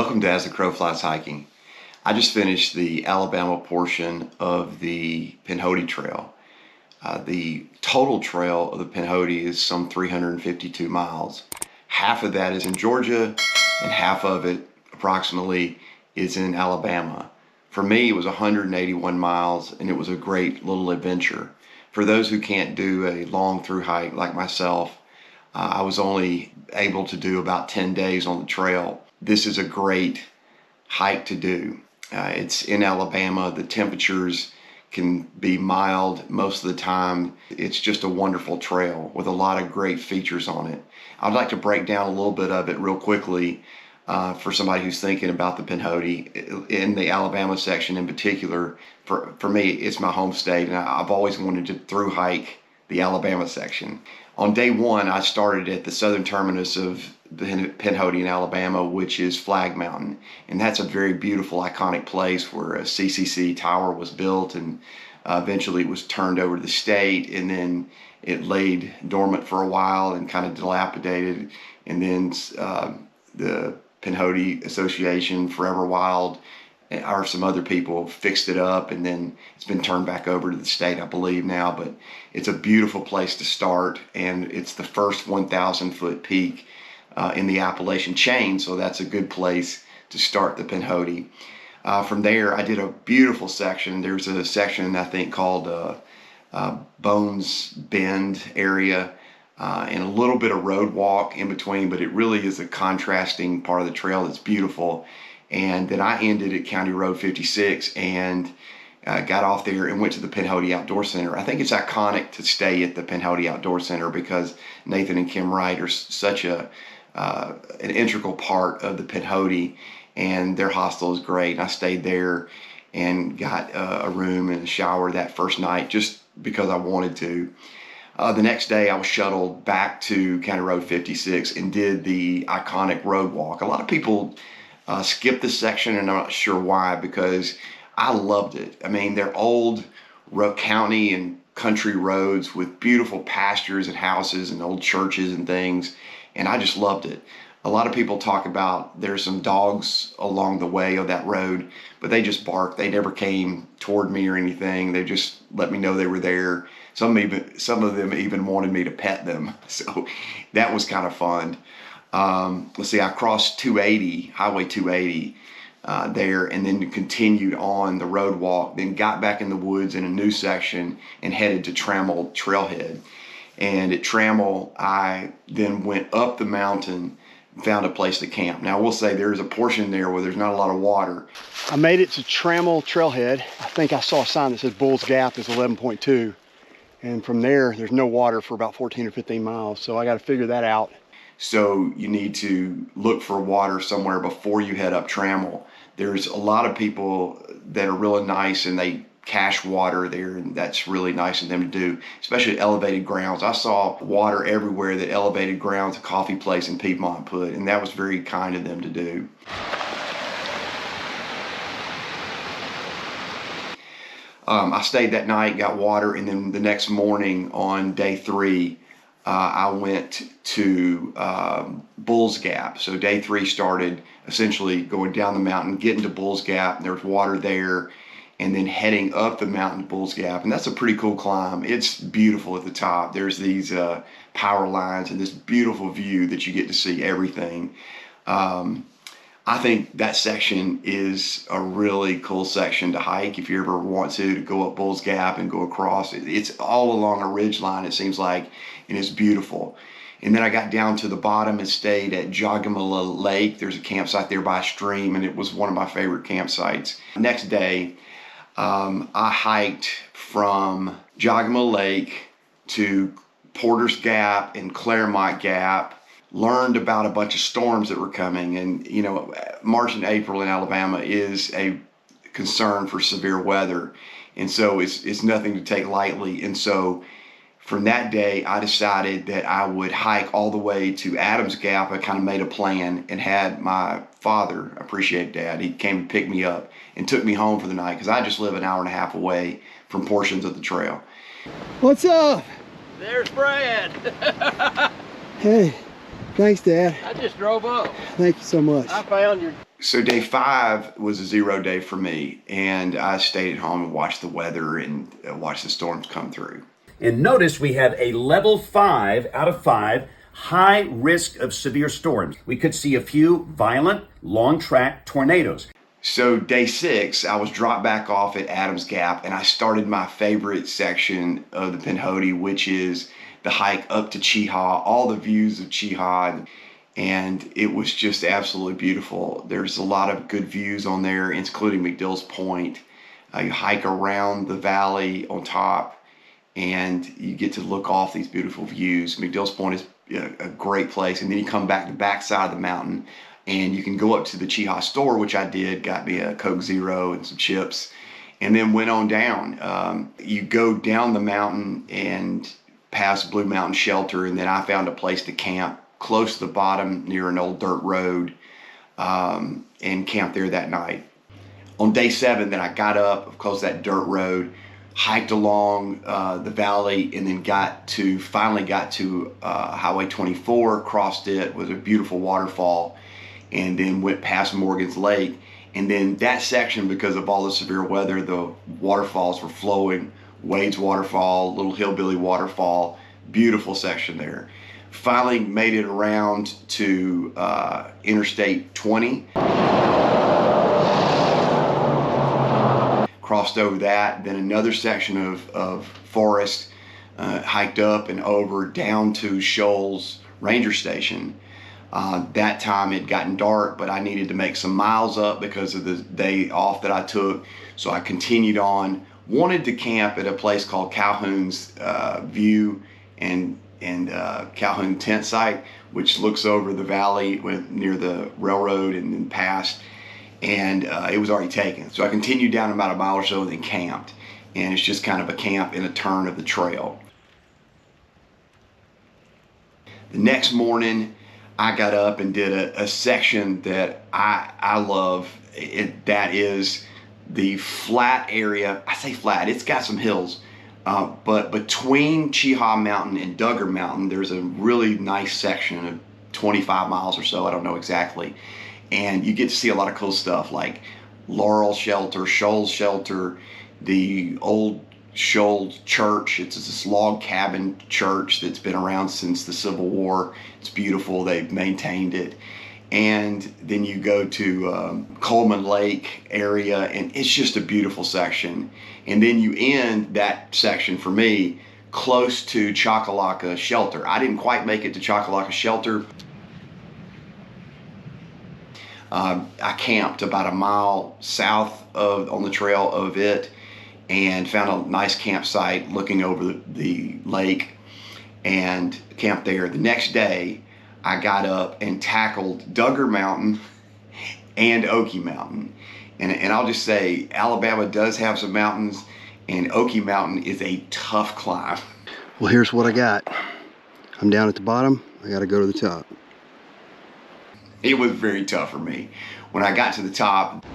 Welcome to As the Crow Flies Hiking. I just finished the Alabama portion of the Pinhoti Trail. The total trail of the Pinhoti is some 352 miles. Half of that is in Georgia and half of it approximately is in Alabama. For me, it was 181 miles and it was a great little adventure. For those who can't do a long through hike like myself, I was only able to do about 10 days on the trail. This is a great hike to do. It's in Alabama. The temperatures can be mild most of the time. It's just a wonderful trail with a lot of great features on it. I'd like to break down a little bit of it real quickly for somebody who's thinking about the Pinhoti. In the Alabama section in particular, for me, it's my home state, and I've always wanted to through hike the Alabama section. On day one, I started at the southern terminus of the Pinhoti in Alabama, which is Flagg Mountain. And that's a very beautiful, iconic place where a CCC tower was built, and eventually it was turned over to the state, and then it laid dormant for a while and kind of dilapidated. And then the Pinhoti Association, Forever Wild, or some other people fixed it up, and then it's been turned back over to the state, I believe now. But it's a beautiful place to start, and it's the first 1,000-foot peak in the Appalachian chain, so that's a good place to start the Pinhoti. From there, I did a beautiful section. There's a section I think called Bones Bend area, and a little bit of road walk in between, but it really is a contrasting part of the trail that's beautiful. And then I ended at County Road 56 and got off there and went to the Pinhoti Outdoor Center. I think it's iconic to stay at the Pinhoti Outdoor Center because Nathan and Kim Wright are such an integral part of the Pinhoti, and their hostel is great. And I stayed there and got a room and a shower that first night just because I wanted to. The next day I was shuttled back to County Road 56 and did the iconic road walk. A lot of people skip this section, and I'm not sure why, because I loved it. I mean, they're old county and country roads with beautiful pastures and houses and old churches and things, and I just loved it. A lot of people talk about there's some dogs along the way of that road, but they just barked. They never came toward me or anything. They just let me know they were there. Some of them even wanted me to pet them, so that was kind of fun. Let's see, I crossed 280, Highway 280 there, and then continued on the road walk, then got back in the woods in a new section and headed to Trammell Trailhead. And at Trammell, I then went up the mountain and found a place to camp. Now, I will say there's a portion there where there's not a lot of water. I made it to Trammell Trailhead. I think I saw a sign that says Bull's Gap is 11.2. And from there, there's no water for about 14 or 15 miles. So I got to figure that out. So you need to look for water somewhere before you head up Trammell. There's a lot of people that are really nice and they cache water there, and that's really nice of them to do, especially elevated grounds. I saw water everywhere that Elevated Grounds, a coffee place in Piedmont, put, and that was very kind of them to do. I stayed that night, got water, and then the next morning on day 3, I went to Bull's Gap. So day 3 started essentially going down the mountain, getting to Bull's Gap. There's water there, and then heading up the mountain to Bull's Gap. And that's a pretty cool climb. It's beautiful at the top. There's these power lines and this beautiful view that you get to see everything. I think that section is a really cool section to hike if you ever want to go up Bull's Gap and go across. It's all along a ridge line, it seems like, and it's beautiful. And then I got down to the bottom and stayed at Jogamala Lake. There's a campsite there by a stream, and it was one of my favorite campsites. Next day, I hiked from Jogamala Lake to Porter's Gap and Claremont Gap. Learned about a bunch of storms that were coming, and you know, March and April in Alabama is a concern for severe weather, and so it's nothing to take lightly. And so from that day, I decided that I would hike all the way to Adams Gap. I kind of made a plan and had my father, I appreciate Dad, he came to pick me up and took me home for the night because I just live an hour and a half away from portions of the trail. What's up? There's Brad. Hey. Thanks, Dad. I just drove up. Thank you so much. I found your So day 5 was a 0 day for me, and I stayed at home and watched the weather and watched the storms come through. And notice we have a level 5 out of 5, high risk of severe storms. We could see a few violent, long track tornadoes. So day 6, I was dropped back off at Adams Gap, and I started my favorite section of the Pinhoti, which is the hike up to Cheehaw, all the views of Cheehaw. And it was just absolutely beautiful. There's a lot of good views on there, including McDill's Point. You hike around the valley on top, and you get to look off these beautiful views. McDill's Point is a great place. And then you come back the backside of the mountain, and you can go up to the Cheehaw store, which I did, got me a Coke Zero and some chips, and then went on down. You go down the mountain and past Blue Mountain Shelter, and then I found a place to camp close to the bottom near an old dirt road, and camped there that night. On day 7, then I got up close to that dirt road, hiked along the valley, and then finally got to Highway 24, crossed it, was a beautiful waterfall, and then went past Morgan's Lake. And then that section, because of all the severe weather, the waterfalls were flowing. Wade's Waterfall, Little Hillbilly Waterfall, beautiful section there. Finally made it around to Interstate 20. Crossed over that, then another section of forest, hiked up and over down to Shoals Ranger Station. That time it had gotten dark, but I needed to make some miles up because of the day off that I took. So I continued on, wanted to camp at a place called Calhoun's View and Calhoun Tent Site, which looks over the valley near the railroad and then past, and it was already taken. So I continued down about a mile or so and then camped, and it's just kind of a camp in a turn of the trail. The next morning I got up and did a section that I love. That is the flat area. I say flat, it's got some hills. But between Cheehaw Mountain and Duggar Mountain, there's a really nice section of 25 miles or so, I don't know exactly. And you get to see a lot of cool stuff like Laurel Shelter, Shoals Shelter, the old Shoals Church. It's this log cabin church that's been around since the Civil War. It's beautiful, they've maintained it. And then you go to Coleman Lake area, and it's just a beautiful section. And then you end that section, for me, close to Chockalaka Shelter. I didn't quite make it to Chockalaka Shelter. I camped about a mile south on the trail of it, and found a nice campsite looking over the lake, and camped there. The next day, I got up and tackled Duggar Mountain and Okie Mountain. And I'll just say, Alabama does have some mountains, and Okie Mountain is a tough climb. Well, here's what I got. I'm down at the bottom. I got to go to the top. It was very tough for me. When I got to the top,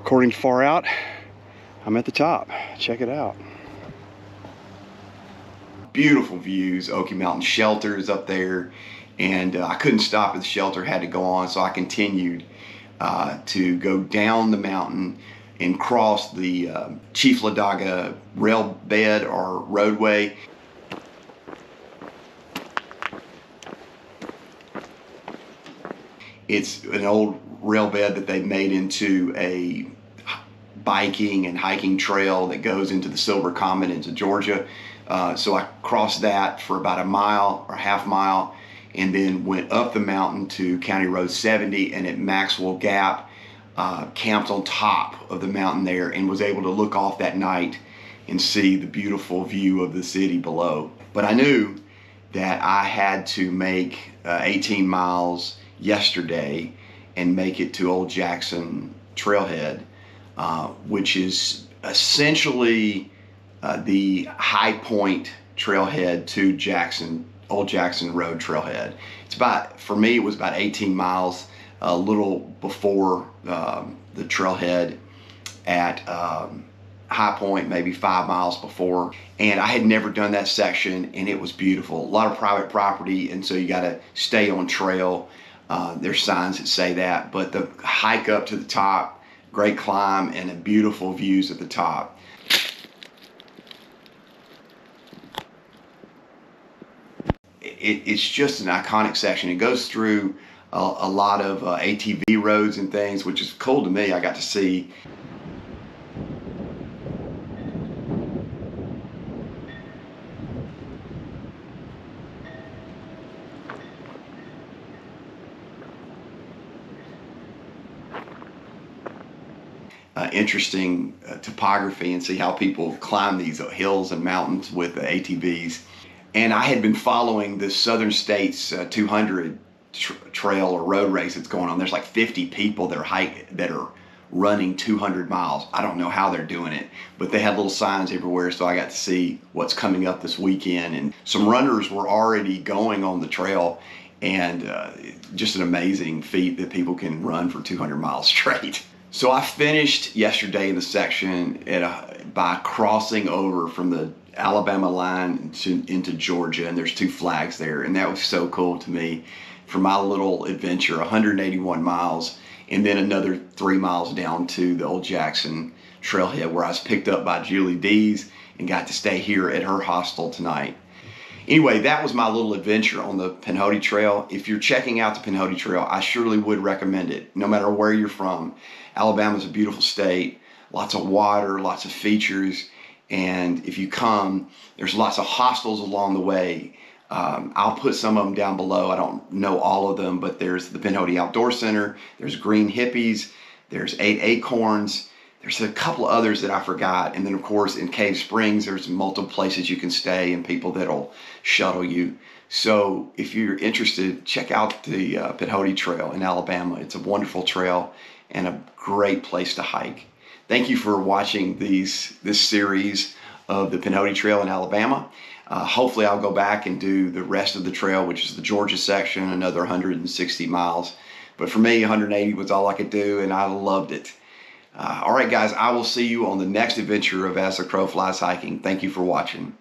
According to Far Out, I'm at the top. Check it out. beautiful views. Okie Mountain Shelter is up there, and I couldn't stop at the shelter, had to go on, so I continued to go down the mountain and cross the Chief Ladaga rail bed or roadway. It's an old rail bed that they made into a biking and hiking trail that goes into the Silver Comet into Georgia. So I crossed that for about a mile or half mile, and then went up the mountain to County Road 70, and at Maxwell Gap, camped on top of the mountain there, and was able to look off that night and see the beautiful view of the city below. But I knew that I had to make 18 miles yesterday and make it to Old Jackson Trailhead, which is essentially the high point trailhead to Old Jackson Road Trailhead. It's about, for me, it was about 18 miles, a little before the trailhead at high point maybe 5 miles before, and I had never done that section, and it was beautiful. A lot of private property, and so you got to stay on trail. There's signs that say that, but the hike up to the top, great climb, and beautiful views at the top. It's just an iconic section. It goes through a lot of ATV roads and things, which is cool to me. I got to see. Interesting topography and see how people climb these hills and mountains with the ATVs. And I had been following the Southern States 200 trail or road race that's going on. There's like 50 people that are running 200 miles. I don't know how they're doing it, but they had little signs everywhere, so I got to see what's coming up this weekend. And some runners were already going on the trail, and just an amazing feat that people can run for 200 miles straight. So I finished yesterday in the section by crossing over from the Alabama line into Georgia, and there's 2 flags there, and that was so cool to me for my little adventure. 181 miles, and then another 3 miles down to the Old Jackson trailhead, where I was picked up by Julie Dees and got to stay here at her hostel tonight. Anyway, that was my little adventure on the Pinhoti Trail. If you're checking out the Pinhoti Trail, I surely would recommend it, no matter where you're from. Alabama's a beautiful state, lots of water, lots of features, and if you come, there's lots of hostels along the way. I'll put some of them down below. I don't know all of them, but there's the Pinhoti Outdoor Center, there's Green Hippies, there's 8 Acorns, there's a couple of others that I forgot, and then of course in Cave Springs there's multiple places you can stay and people that'll shuttle you. So if you're interested, check out the Pinhoti Trail in Alabama. It's a wonderful trail and a great place to hike. Thank you for watching this series of the Pinhoti Trail in Alabama. Hopefully I'll go back and do the rest of the trail, which is the Georgia section, another 160 miles. But for me, 180 was all I could do, and I loved it. All right, guys, I will see you on the next adventure of As the Crow Flies Hiking. Thank you for watching.